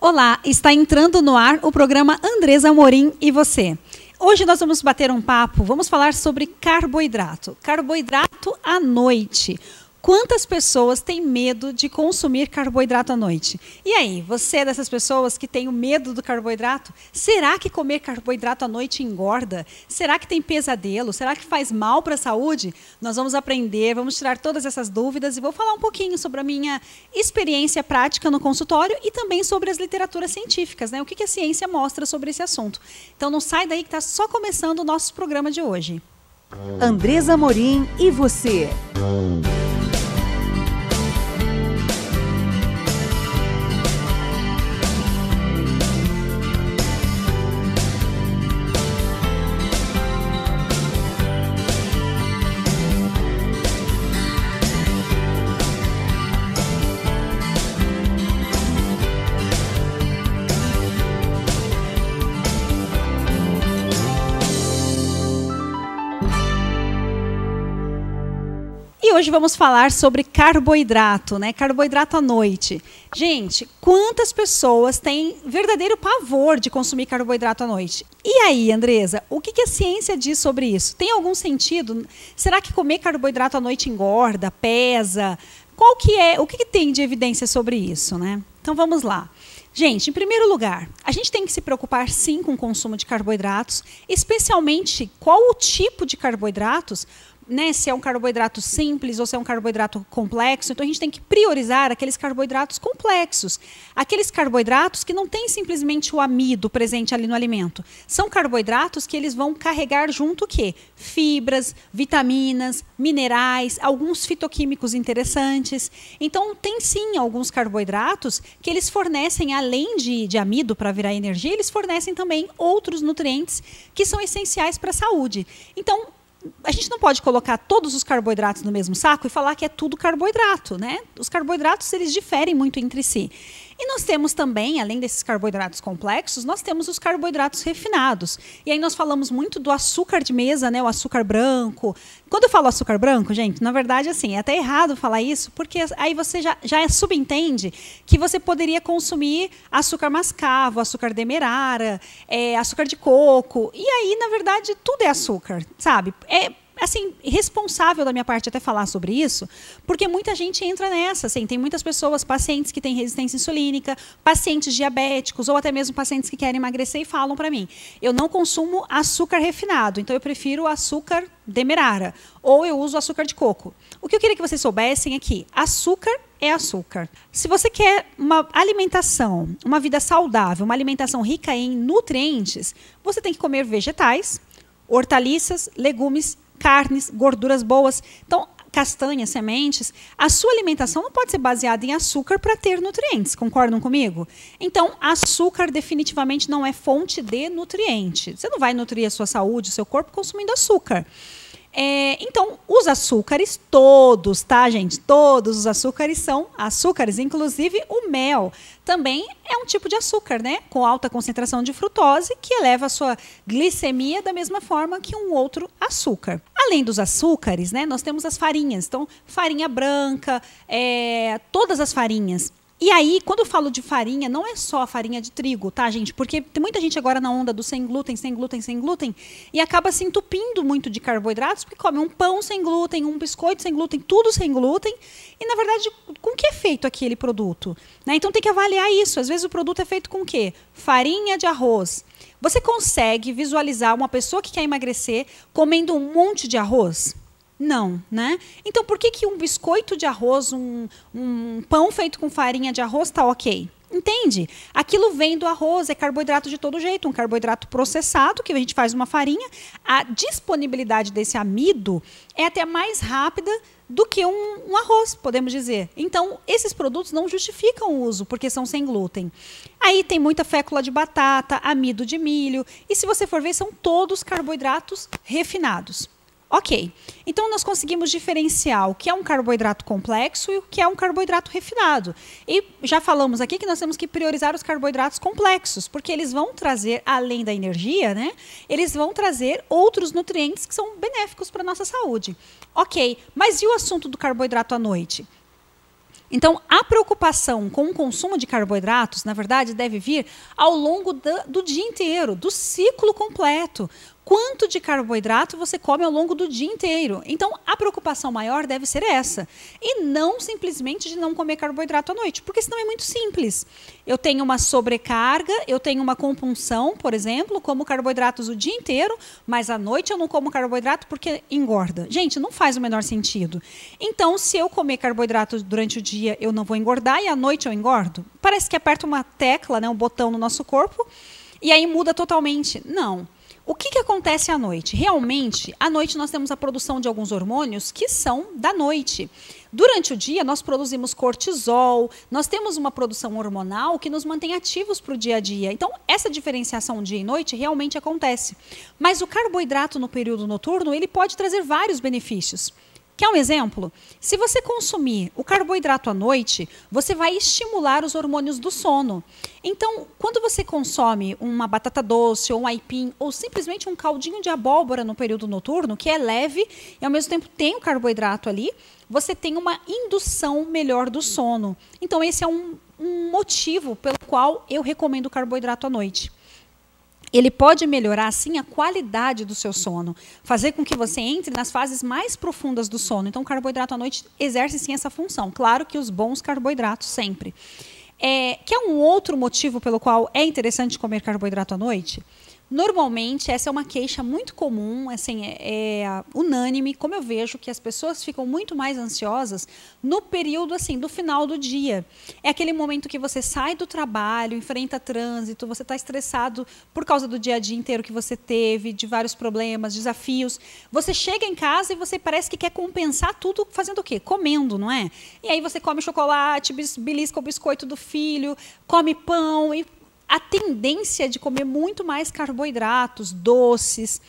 Olá, está entrando no ar o programa Andresa Amorim e você. Hoje nós vamos bater um papo, vamos falar sobre carboidrato. Carboidrato à noite. Quantas pessoas têm medo de consumir carboidrato à noite? E aí, você é dessas pessoas que tem o medo do carboidrato? Será que comer carboidrato à noite engorda? Será que tem pesadelo? Será que faz mal para a saúde? Nós vamos aprender, vamos tirar todas essas dúvidas e vou falar um pouquinho sobre a minha experiência prática no consultório e também sobre as literaturas científicas, né? O que a ciência mostra sobre esse assunto. Então não sai daí que está só começando o nosso programa de hoje. Andresa Amorim e você. E hoje vamos falar sobre carboidrato, né? Carboidrato à noite. Gente, quantas pessoas têm verdadeiro pavor de consumir carboidrato à noite? E aí, Andresa, o que a ciência diz sobre isso? Tem algum sentido? Será que comer carboidrato à noite engorda, pesa? O que tem de evidência sobre isso, né? Então vamos lá. Gente, em primeiro lugar, a gente tem que se preocupar sim com o consumo de carboidratos, especialmente qual o tipo de carboidratos, né, se é um carboidrato simples ou se é um carboidrato complexo. Então a gente tem que priorizar aqueles carboidratos complexos, aqueles carboidratos que não têm simplesmente o amido presente ali no alimento. São carboidratos que eles vão carregar junto o quê? Fibras, vitaminas, minerais, alguns fitoquímicos interessantes. Então tem sim alguns carboidratos que eles fornecem, além de amido para virar energia, eles fornecem também outros nutrientes que são essenciais para a saúde. Então a gente não pode colocar todos os carboidratos no mesmo saco e falar que é tudo carboidrato, né? Os carboidratos, eles diferem muito entre si. E nós temos também, além desses carboidratos complexos, nós temos os carboidratos refinados. E aí nós falamos muito do açúcar de mesa, né? O açúcar branco. Quando eu falo açúcar branco, gente, na verdade, assim, é até errado falar isso, porque aí você já subentende que você poderia consumir açúcar mascavo, açúcar demerara, açúcar de coco. E aí, na verdade, tudo é açúcar, sabe? É assim, irresponsável da minha parte até falar sobre isso, porque muita gente entra nessa, assim, tem muitas pessoas, pacientes que têm resistência insulínica, pacientes diabéticos, ou até mesmo pacientes que querem emagrecer e falam para mim, eu não consumo açúcar refinado, então eu prefiro açúcar demerara, ou eu uso açúcar de coco. O que eu queria que vocês soubessem é que açúcar é açúcar. Se você quer uma alimentação, uma vida saudável, uma alimentação rica em nutrientes, você tem que comer vegetais, hortaliças, legumes, carnes, gorduras boas. Então, castanhas, sementes. A sua alimentação não pode ser baseada em açúcar para ter nutrientes. Concordam comigo? Então, açúcar definitivamente não é fonte de nutriente. Você não vai nutrir a sua saúde, o seu corpo consumindo açúcar. Então, os açúcares todos, tá, gente? Todos os açúcares são açúcares, inclusive o mel. Também é um tipo de açúcar, né? Com alta concentração de frutose, que eleva a sua glicemia da mesma forma que um outro açúcar. Além dos açúcares, né, nós temos as farinhas. Então, farinha branca, todas as farinhas. E aí, quando eu falo de farinha, não é só a farinha de trigo, tá, gente? Porque tem muita gente agora na onda do sem glúten, sem glúten, sem glúten, e acaba se entupindo muito de carboidratos, porque come um pão sem glúten, um biscoito sem glúten, tudo sem glúten. E, na verdade, com que é feito aquele produto? Né? Então, tem que avaliar isso. Às vezes, o produto é feito com o quê? Farinha de arroz. Você consegue visualizar uma pessoa que quer emagrecer comendo um monte de arroz? Não, né? Então, por que um biscoito de arroz, um pão feito com farinha de arroz está ok? Entende? Aquilo vem do arroz, é carboidrato de todo jeito, um carboidrato processado, que a gente faz uma farinha. A disponibilidade desse amido é até mais rápida do que um arroz, podemos dizer. Então, esses produtos não justificam o uso, porque são sem glúten. Aí tem muita fécula de batata, amido de milho, e se você for ver, são todos carboidratos refinados. Ok, então nós conseguimos diferenciar o que é um carboidrato complexo e o que é um carboidrato refinado. E já falamos aqui que nós temos que priorizar os carboidratos complexos, porque eles vão trazer, além da energia, né, eles vão trazer outros nutrientes que são benéficos para a nossa saúde. Ok, mas e o assunto do carboidrato à noite? Então, a preocupação com o consumo de carboidratos, na verdade, deve vir ao longo do dia inteiro, do ciclo completo. Quanto de carboidrato você come ao longo do dia inteiro? Então, a preocupação maior deve ser essa. E não simplesmente de não comer carboidrato à noite, porque senão é muito simples. Eu tenho uma sobrecarga, eu tenho uma compunção, por exemplo, como carboidratos o dia inteiro, mas à noite eu não como carboidrato porque engorda. Gente, não faz o menor sentido. Então, se eu comer carboidrato durante o dia, eu não vou engordar e à noite eu engordo? Parece que aperta uma tecla, né, um botão no nosso corpo, e aí muda totalmente. Não. O que acontece à noite? Realmente, à noite nós temos a produção de alguns hormônios que são da noite. Durante o dia, nós produzimos cortisol, nós temos uma produção hormonal que nos mantém ativos para o dia a dia. Então, essa diferenciação dia e noite realmente acontece. Mas o carboidrato no período noturno, ele pode trazer vários benefícios. Quer um exemplo? Se você consumir o carboidrato à noite, você vai estimular os hormônios do sono. Então, quando você consome uma batata doce ou um aipim ou simplesmente um caldinho de abóbora no período noturno, que é leve e ao mesmo tempo tem o carboidrato ali, você tem uma indução melhor do sono. Então, esse é um motivo pelo qual eu recomendo o carboidrato à noite. Ele pode melhorar, sim, a qualidade do seu sono, fazer com que você entre nas fases mais profundas do sono. Então, o carboidrato à noite exerce, sim, essa função. Claro que os bons carboidratos sempre. Quer um outro motivo pelo qual é interessante comer carboidrato à noite? Normalmente, essa é uma queixa muito comum, assim, unânime, como eu vejo que as pessoas ficam muito mais ansiosas no período assim, do final do dia. É aquele momento que você sai do trabalho, enfrenta trânsito, você está estressado por causa do dia a dia inteiro que você teve, de vários problemas, desafios. Você chega em casa e você parece que quer compensar tudo fazendo o quê? Comendo, não é? E aí você come chocolate, belisca o biscoito do filho, come pão e a tendência de comer muito mais carboidratos, doces.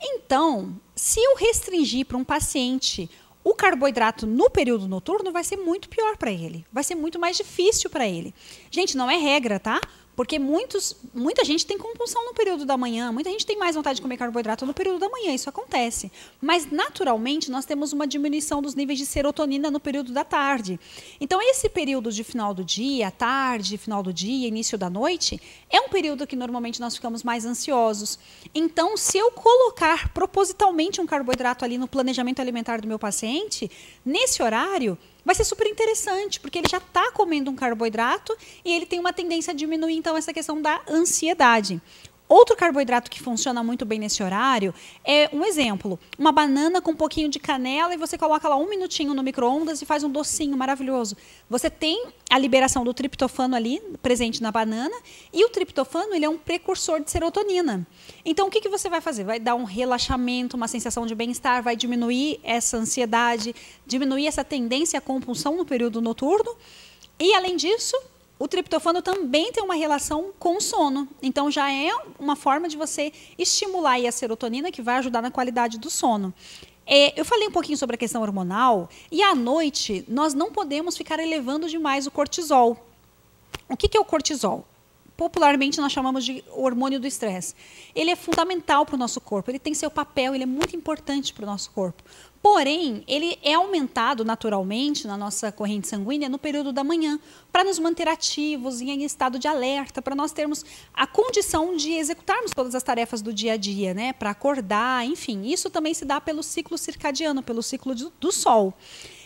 Então, se eu restringir para um paciente o carboidrato no período noturno, vai ser muito pior para ele. Vai ser muito mais difícil para ele. Gente, não é regra, tá? Porque muita gente tem compulsão no período da manhã, muita gente tem mais vontade de comer carboidrato no período da manhã, isso acontece. Mas, naturalmente, nós temos uma diminuição dos níveis de serotonina no período da tarde. Então, esse período de final do dia, tarde, final do dia, início da noite, é um período que normalmente nós ficamos mais ansiosos. Então, se eu colocar propositalmente um carboidrato ali no planejamento alimentar do meu paciente, nesse horário, vai ser super interessante, porque ele já está comendo um carboidrato e ele tem uma tendência a diminuir, então, essa questão da ansiedade. Outro carboidrato que funciona muito bem nesse horário é, um exemplo, uma banana com um pouquinho de canela e você coloca lá 1 minutinho no micro-ondas e faz um docinho maravilhoso. Você tem a liberação do triptofano ali, presente na banana, e o triptofano ele é um precursor de serotonina. Então, o que você vai fazer? Vai dar um relaxamento, uma sensação de bem-estar, vai diminuir essa ansiedade, diminuir essa tendência à compulsão no período noturno. E, além disso, o triptofano também tem uma relação com o sono. Então, já é uma forma de você estimular aí a serotonina, que vai ajudar na qualidade do sono. Eu falei um pouquinho sobre a questão hormonal, e à noite nós não podemos ficar elevando demais o cortisol. O que é o cortisol? Popularmente nós chamamos de hormônio do estresse. Ele é fundamental para o nosso corpo, ele tem seu papel, ele é muito importante para o nosso corpo. Porém, ele é aumentado naturalmente na nossa corrente sanguínea no período da manhã, para nos manter ativos, em estado de alerta, para nós termos a condição de executarmos todas as tarefas do dia a dia, né? Para acordar, enfim. Isso também se dá pelo ciclo circadiano, pelo ciclo do sol.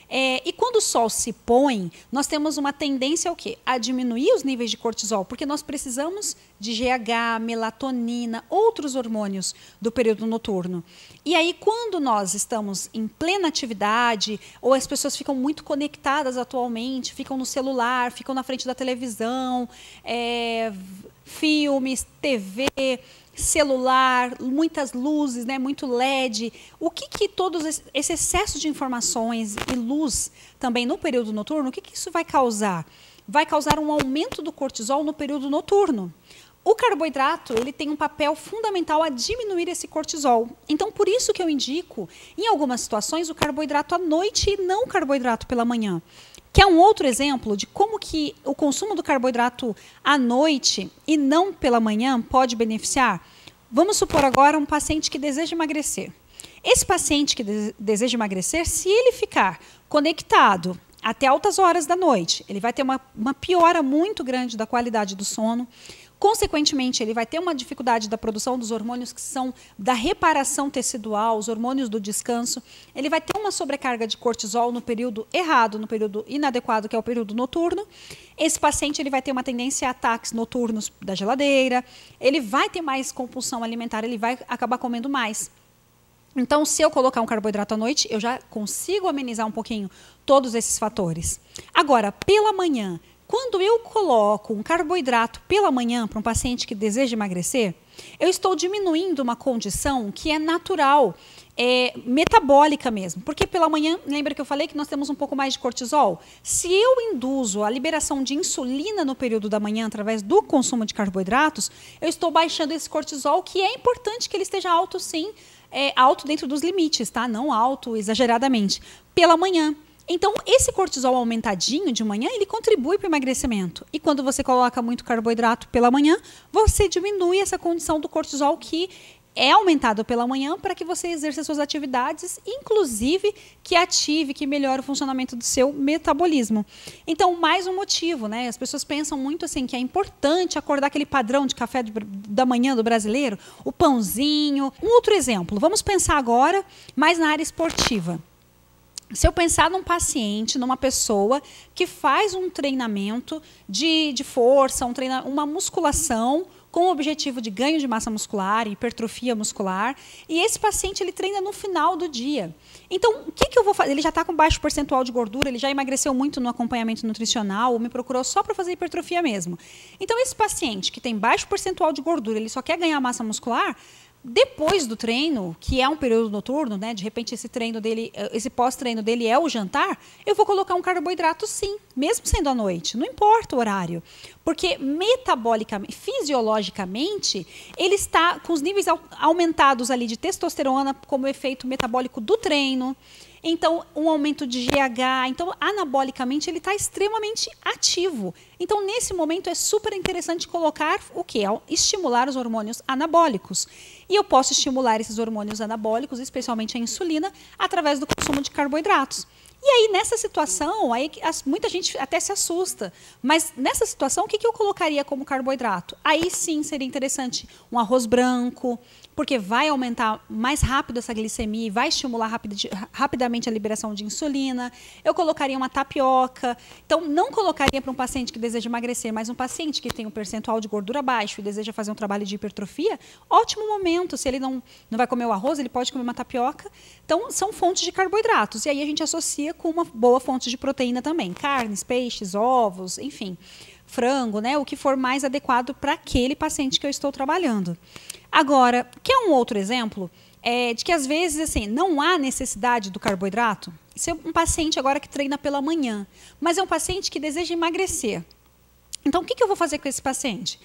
E quando o sol se põe, nós temos uma tendência ao quê? A diminuir os níveis de cortisol, porque nós precisamos de GH, melatonina, outros hormônios do período noturno. E aí, quando nós estamos em plena atividade, ou as pessoas ficam muito conectadas atualmente, ficam no celular, ficam na frente da televisão, filmes, TV, celular, muitas luzes, né, muito LED. O que todo esse excesso de informações e luz também no período noturno, o que isso vai causar? Vai causar um aumento do cortisol no período noturno. O carboidrato ele tem um papel fundamental a diminuir esse cortisol. Então, por isso que eu indico, em algumas situações, o carboidrato à noite e não o carboidrato pela manhã. Que é um outro exemplo de como que o consumo do carboidrato à noite e não pela manhã pode beneficiar. Vamos supor agora um paciente que deseja emagrecer. Esse paciente que deseja emagrecer, se ele ficar conectado até altas horas da noite. Ele vai ter uma piora muito grande da qualidade do sono. Consequentemente, ele vai ter uma dificuldade da produção dos hormônios que são da reparação tecidual, os hormônios do descanso. Ele vai ter uma sobrecarga de cortisol no período errado, no período inadequado, que é o período noturno. Esse paciente ele vai ter uma tendência a ataques noturnos da geladeira, ele vai ter mais compulsão alimentar, ele vai acabar comendo mais. Então, se eu colocar um carboidrato à noite, eu já consigo amenizar um pouquinho todos esses fatores. Agora, pela manhã, quando eu coloco um carboidrato pela manhã para um paciente que deseja emagrecer, eu estou diminuindo uma condição que é natural, metabólica mesmo. Porque pela manhã, lembra que eu falei que nós temos um pouco mais de cortisol? Se eu induzo a liberação de insulina no período da manhã através do consumo de carboidratos, eu estou baixando esse cortisol, que é importante que ele esteja alto sim, alto dentro dos limites, tá? Não alto exageradamente, pela manhã. Então, esse cortisol aumentadinho de manhã, ele contribui para o emagrecimento. E quando você coloca muito carboidrato pela manhã, você diminui essa condição do cortisol que é aumentado pela manhã para que você exerça suas atividades, inclusive que ative, que melhore o funcionamento do seu metabolismo. Então, mais um motivo, né? As pessoas pensam muito assim que é importante acordar aquele padrão de café da manhã do brasileiro, o pãozinho. Um outro exemplo, vamos pensar agora mais na área esportiva. Se eu pensar num paciente, numa pessoa que faz um treinamento de força, uma musculação com o objetivo de ganho de massa muscular, hipertrofia muscular, e esse paciente ele treina no final do dia. Então, o que eu vou fazer? Ele já está com baixo percentual de gordura, ele já emagreceu muito no acompanhamento nutricional, ou me procurou só para fazer hipertrofia mesmo. Então, esse paciente que tem baixo percentual de gordura, ele só quer ganhar massa muscular, depois do treino, que é um período noturno, né, de repente esse treino dele, esse pós-treino dele é o jantar, eu vou colocar um carboidrato sim, mesmo sendo à noite, não importa o horário. Porque metabolicamente, fisiologicamente, ele está com os níveis aumentados ali de testosterona como efeito metabólico do treino. Então, um aumento de GH. Então, anabolicamente, ele está extremamente ativo. Então, nesse momento, é super interessante colocar o quê? Estimular os hormônios anabólicos. E eu posso estimular esses hormônios anabólicos, especialmente a insulina, através do consumo de carboidratos. E aí, nessa situação, muita gente até se assusta. Mas, nessa situação, o que eu colocaria como carboidrato? Aí, sim, seria interessante um arroz branco, porque vai aumentar mais rápido essa glicemia e vai estimular rapidamente a liberação de insulina. Eu colocaria uma tapioca. Então, não colocaria para um paciente que deseja emagrecer, mas um paciente que tem um percentual de gordura baixo e deseja fazer um trabalho de hipertrofia, ótimo momento. Se ele não vai comer o arroz, ele pode comer uma tapioca. Então, são fontes de carboidratos. E aí a gente associa com uma boa fonte de proteína também. Carnes, peixes, ovos, enfim, frango, né? O que for mais adequado para aquele paciente que eu estou trabalhando. Agora, quer um outro exemplo? De que às vezes assim, não há necessidade do carboidrato? Se é um paciente agora que treina pela manhã, mas é um paciente que deseja emagrecer. Então, o que eu vou fazer com esse paciente?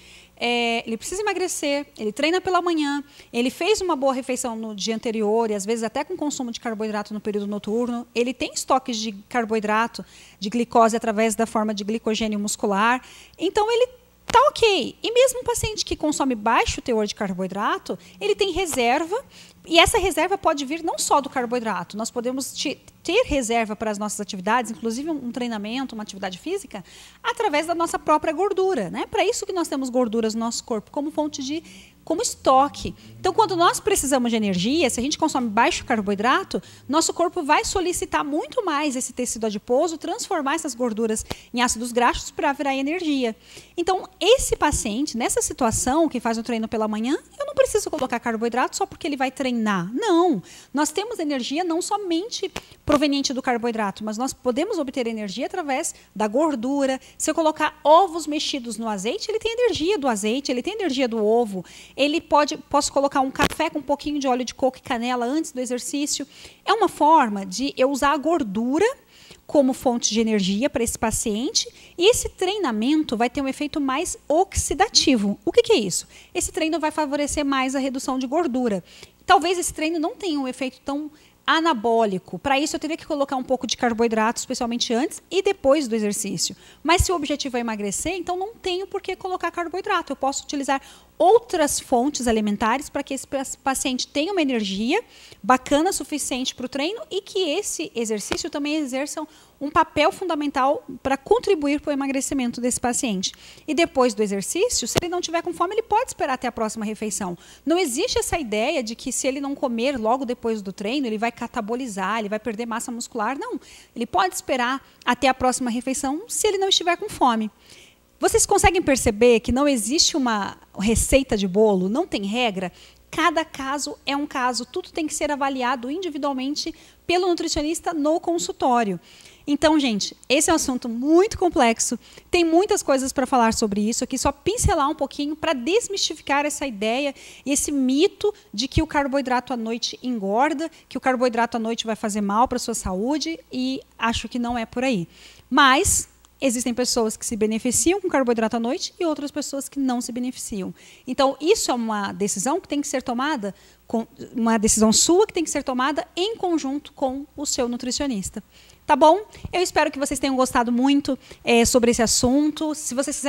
Ele precisa emagrecer, ele treina pela manhã, ele fez uma boa refeição no dia anterior e às vezes até com consumo de carboidrato no período noturno, ele tem estoques de carboidrato, de glicose através da forma de glicogênio muscular, então ele tá ok. E mesmo um paciente que consome baixo teor de carboidrato, ele tem reserva, e essa reserva pode vir não só do carboidrato, nós podemos ter reserva para as nossas atividades, inclusive um treinamento, uma atividade física, através da nossa própria gordura, né? Para isso que nós temos gorduras no nosso corpo, como estoque. Então, quando nós precisamos de energia, se a gente consome baixo carboidrato, nosso corpo vai solicitar muito mais esse tecido adiposo, transformar essas gorduras em ácidos graxos para virar energia. Então, esse paciente, nessa situação, que faz um treino pela manhã, eu não preciso colocar carboidrato só porque ele vai treinar. Não. Nós temos energia não somente proveniente do carboidrato, mas nós podemos obter energia através da gordura. Se eu colocar ovos mexidos no azeite, ele tem energia do azeite, ele tem energia do ovo. Posso colocar um café com um pouquinho de óleo de coco e canela antes do exercício. É uma forma de eu usar a gordura como fonte de energia para esse paciente, e esse treinamento vai ter um efeito mais oxidativo. O que é isso? Esse treino vai favorecer mais a redução de gordura. Talvez esse treino não tenha um efeito tão anabólico. Para isso, eu teria que colocar um pouco de carboidrato, especialmente antes e depois do exercício. Mas se o objetivo é emagrecer, então não tenho por que colocar carboidrato. Eu posso utilizar outras fontes alimentares para que esse paciente tenha uma energia bacana suficiente para o treino e que esse exercício também exerça um papel fundamental para contribuir para o emagrecimento desse paciente. E depois do exercício, se ele não tiver com fome, ele pode esperar até a próxima refeição. Não existe essa ideia de que se ele não comer logo depois do treino, ele vai catabolizar, ele vai perder massa muscular. Não, ele pode esperar até a próxima refeição se ele não estiver com fome. Vocês conseguem perceber que não existe uma receita de bolo, não tem regra? Cada caso é um caso, tudo tem que ser avaliado individualmente pelo nutricionista no consultório. Então, gente, esse é um assunto muito complexo, tem muitas coisas para falar sobre isso, aqui só pincelar um pouquinho para desmistificar essa ideia e esse mito de que o carboidrato à noite engorda, que o carboidrato à noite vai fazer mal para a sua saúde, e acho que não é por aí. Mas existem pessoas que se beneficiam com carboidrato à noite e outras pessoas que não se beneficiam. Então, isso é uma decisão que tem que ser tomada, uma decisão sua que tem que ser tomada em conjunto com o seu nutricionista. Tá bom? Eu espero que vocês tenham gostado muito sobre esse assunto. Se vocês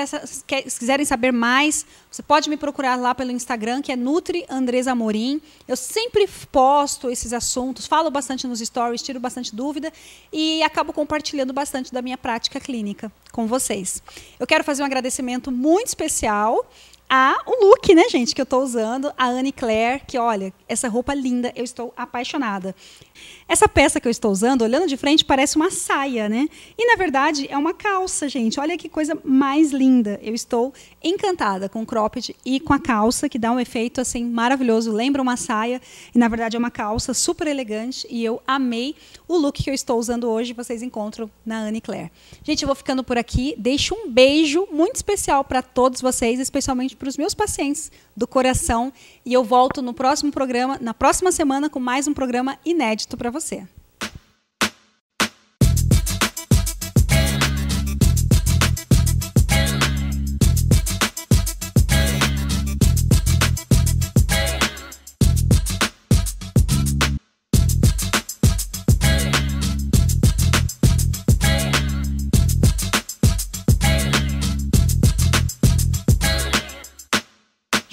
quiserem saber mais, você pode me procurar lá pelo Instagram, que é Nutri Andresa Amorim. Eu sempre posto esses assuntos, falo bastante nos stories, tiro bastante dúvida e acabo compartilhando bastante da minha prática clínica com vocês. Eu quero fazer um agradecimento muito especial o look, né, gente, que eu estou usando, a Anne Claire, que, olha, essa roupa linda, eu estou apaixonada. Essa peça que eu estou usando, olhando de frente, parece uma saia, né? E, na verdade, é uma calça, gente. Olha que coisa mais linda. Eu estou encantada com o cropped e com a calça, que dá um efeito, assim, maravilhoso. Lembra uma saia e, na verdade, é uma calça super elegante. E eu amei o look que eu estou usando hoje. Vocês encontram na Anne Claire. Gente, eu vou ficando por aqui. Deixo um beijo muito especial para todos vocês, especialmente para os meus pacientes do coração. E eu volto no próximo programa, na próxima semana, com mais um programa inédito para você.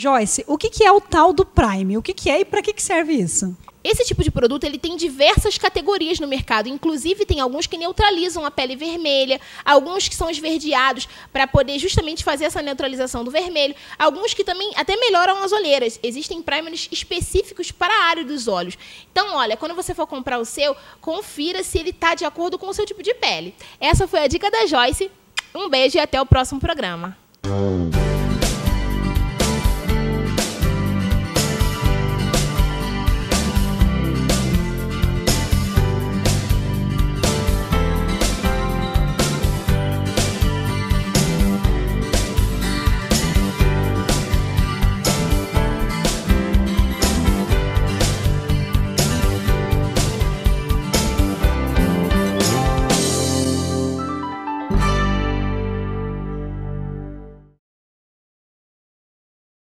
Joyce, o que é o tal do Prime? O que é e para que serve isso? Esse tipo de produto ele tem diversas categorias no mercado, inclusive tem alguns que neutralizam a pele vermelha, alguns que são esverdeados para poder justamente fazer essa neutralização do vermelho, alguns que também até melhoram as olheiras. Existem primers específicos para a área dos olhos. Então, olha, quando você for comprar o seu, confira se ele está de acordo com o seu tipo de pele. Essa foi a dica da Joyce. Um beijo e até o próximo programa.